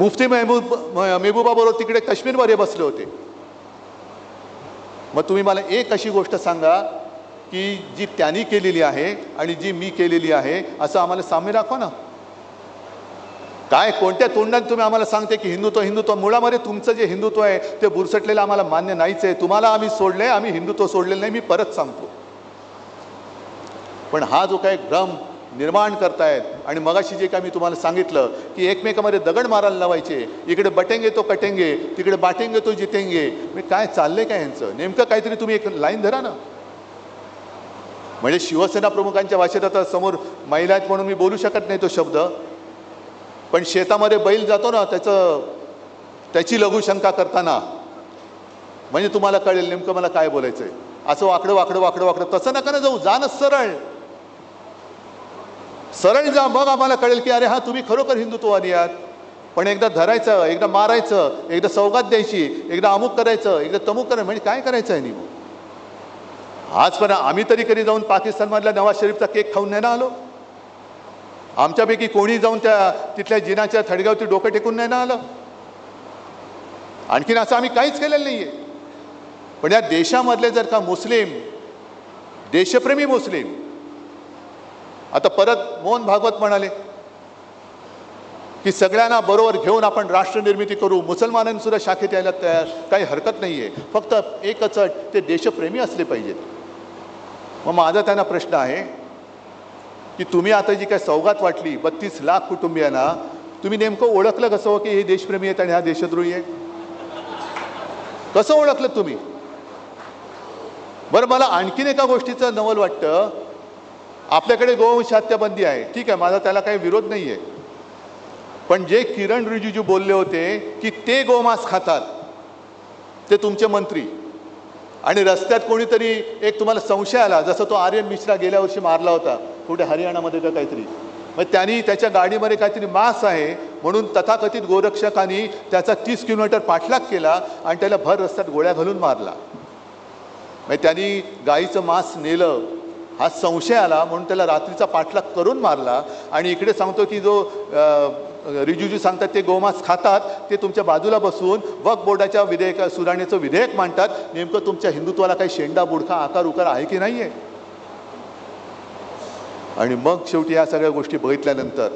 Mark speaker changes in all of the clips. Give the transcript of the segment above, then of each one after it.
Speaker 1: मुफ्ती महबूबाबरोबर तिकडे काश्मीरमध्ये बसले होते. मग तुम्ही मला एक अशी गोष्ट सांगा की जी त्यांनी केलेली आहे आणि जी मी केलेली आहे असं आम्हाला साम्य दाखवा ना. काय कोणत्या तोंडाने तुम्ही आम्हाला सांगते की हिंदुत्व हिंदुत्व? मुळामध्ये तुमचं जे हिंदुत्व आहे ते बुरसटलेलं आम्हाला मान्य नाहीच आहे. तुम्हाला आम्ही सोडले, आम्ही हिंदुत्व सोडलेलं नाही. मी परत सांगतो. पण हा जो काही भ्रम निर्माण करतायत आणि मगाशी जे काय मी तुम्हाला सांगितलं की एकमेकांमध्ये दगड मारायला लावायचे, इकडे बटेंगे तो कटेंगे, तिकडे बाटेंगे तो जितेंगे, मी काय चाललंय काय यांचं? नेमकं काहीतरी तुम्ही एक लाईन धरा ना. म्हणजे शिवसेना प्रमुखांच्या भाषेत आता समोर महिला आहेत म्हणून मी बोलू शकत नाही तो शब्द, पण शेतामध्ये बैल जातो ना त्याची लघुशंका करताना म्हणजे तुम्हाला कळेल नेमकं मला काय बोलायचंय. असं वाकडं वाकडं वाकडं वाकडं तसं नका ना जाऊ, जा ना सरळ सरळ जा, मग आम्हाला कळेल की अरे हा तुम्ही खरोखर हिंदुत्ववादी आहात. पण एकदा धरायचं, एकदा मारायचं, एकदा सौगात द्यायची, एकदा अमुक करायचं, एकदा तमुक करायचं, म्हणजे काय करायचं आहे निमू? आजपर्यंत आम्ही तरी कधी जाऊन पाकिस्तानमधल्या नवाज शरीफचा केक खाऊन नाही ना आलो? आमच्यापैकी कोणी जाऊन तिथल्या जिनाच्या थडग्यावरती डोकं टेकून नाही ना आलं? आणखीन असं आम्ही काहीच केलेलं नाहीये. पण या देशामधले जर का मुस्लिम, देशप्रेमी मुस्लिम, आता परत मोहन भागवत म्हणाले की सगळ्यांना बरोबर घेऊन आपण राष्ट्र निर्मिती करू, मुसलमानांनी सुद्धा शाखेत यायला तयार, काही हरकत नाहीये, फक्त एकच अट, ते देशप्रेमी असले पाहिजेत. मग माझा त्यांना प्रश्न आहे की तुम्ही आता जी काय सौगात वाटली 32 लाख कुटुंबियांना, तुम्ही नेमकं ओळखलं कसं की हे देशप्रेमी आहेत आणि हा देशद्रोही आहे? कसं ओळखलं तुम्ही? बरं, मला आणखीन एका गोष्टीचं नवल वाटतं. आपल्याकडे गोवंश हत्याबंदी आहे, ठीक आहे, माझा त्याला काही विरोध नाही आहे. पण जे किरण रिजिजू बोलले होते की ते गोमांस खातात ते तुमचे मंत्री, आणि रस्त्यात कोणीतरी एक तुम्हाला संशय आला, जसं तो आर्यन मिश्रा गेल्या वर्षी मारला होता कुठे हरियाणामध्ये का काहीतरी, मग त्यांनी त्याच्या गाडीमध्ये काहीतरी मांस आहे म्हणून तथाकथित गोरक्षकांनी त्याचा 30 किलोमीटर पाठलाग केला आणि त्याला भर रस्त्यात गोळ्या घालून मारला. मग त्यांनी गाईचं मांस नेलं, हा संशय आला म्हणून त्याला रात्रीचा पाठलाग करून मारला. आणि इकडे सांगतो की जो रिजिजू सांगतात ते गोमांस खातात, ते तुमच्या बाजूला बसून वक्फ बोर्डाच्या सुधारणेचं विधेयक मांडतात. नेमकं तुमच्या हिंदुत्वाला काही शेंडा बुडखा आकार उकार आहे की नाही आहे? आणि मग शेवटी या सगळ्या गोष्टी बघितल्यानंतर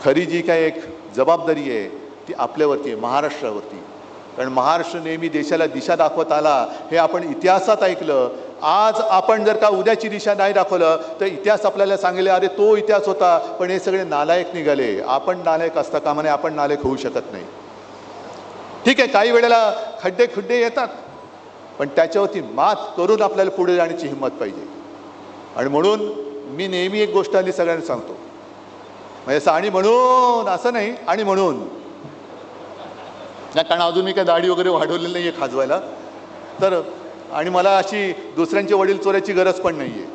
Speaker 1: खरी जी काय एक जबाबदारी आहे ती आपल्यावरती आहे, महाराष्ट्रावरती. कारण महाराष्ट्र नेहमी देशाला दिशा दाखवत आला, हे आपण इतिहासात ऐकलं. आज आपण जर का उद्याची दिशा नाही दाखवलं तर इतिहास आपल्याला सांगेल अरे तो इतिहास होता, पण हे सगळे नालायक निघाले. आपण नालायक असता कामा नये, आपण नालायक होऊ शकत नाही. ठीक आहे, काही वेळेला खड्डे येतात, पण त्याच्यावरती मात करून आपल्याला पुढे जाण्याची हिंमत पाहिजे. आणि म्हणून मी नेहमी एक गोष्ट आली सगळ्यांना सांगतो, म्हणजे असं आणि म्हणून असं नाही, आणि म्हणून नाही, कारण अजून मी काय दाढी वगैरे वाढवलेली नाही आहे खाजवायला तर, आणि मला अशी दुसऱ्यांचे वडील चोरायची गरज पण नाही आहे.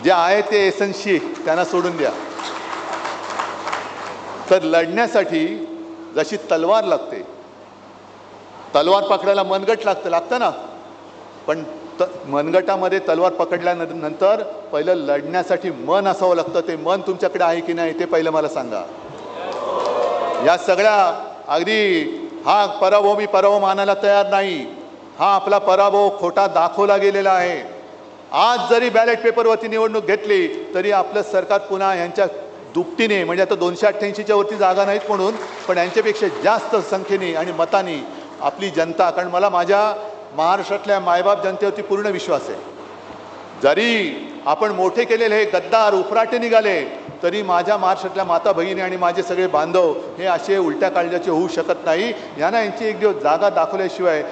Speaker 1: जे आहे ते एसन्सी त्यांना सोडून द्या. तर लढण्यासाठी जशी तलवार लागते, तलवार पकडायला मनगट लागतं ना, पण मनगटामध्ये तलवार पकडल्यानंतर पहिलं लढण्यासाठी मन असावं लागतं. ते मन तुमच्याकडे आहे की नाही ते पहिलं मला सांगा. या सगळ्या अगदी हा पराभव मी पराभव मानायला तयार नाही. हा आपला पराभव खोटा दाखवला गेलेला आहे. आज जरी बॅलेट पेपरवरती निवडणूक घेतली तरी आपलं सरकार पुन्हा यांच्या दुपटीने, म्हणजे आता 288च्या वरती जागा नाहीत म्हणून, पण यांच्यापेक्षा जास्त संख्येने आणि मतांनी आपली जनता, कारण मला माझ्या महाराष्ट्रातल्या मायबाप जनतेवरती पूर्ण विश्वास आहे. जरी आपण मोठे केलेले हे गद्दार उफराटे निघाले तरी माझ्या महाराष्ट्रातल्या माता भगिनी आणि माझे सगळे बांधव हे असे उलट्या काळजाचे होऊ शकत नाही. यांना यांची एक दिवस जागा दाखवल्याशिवाय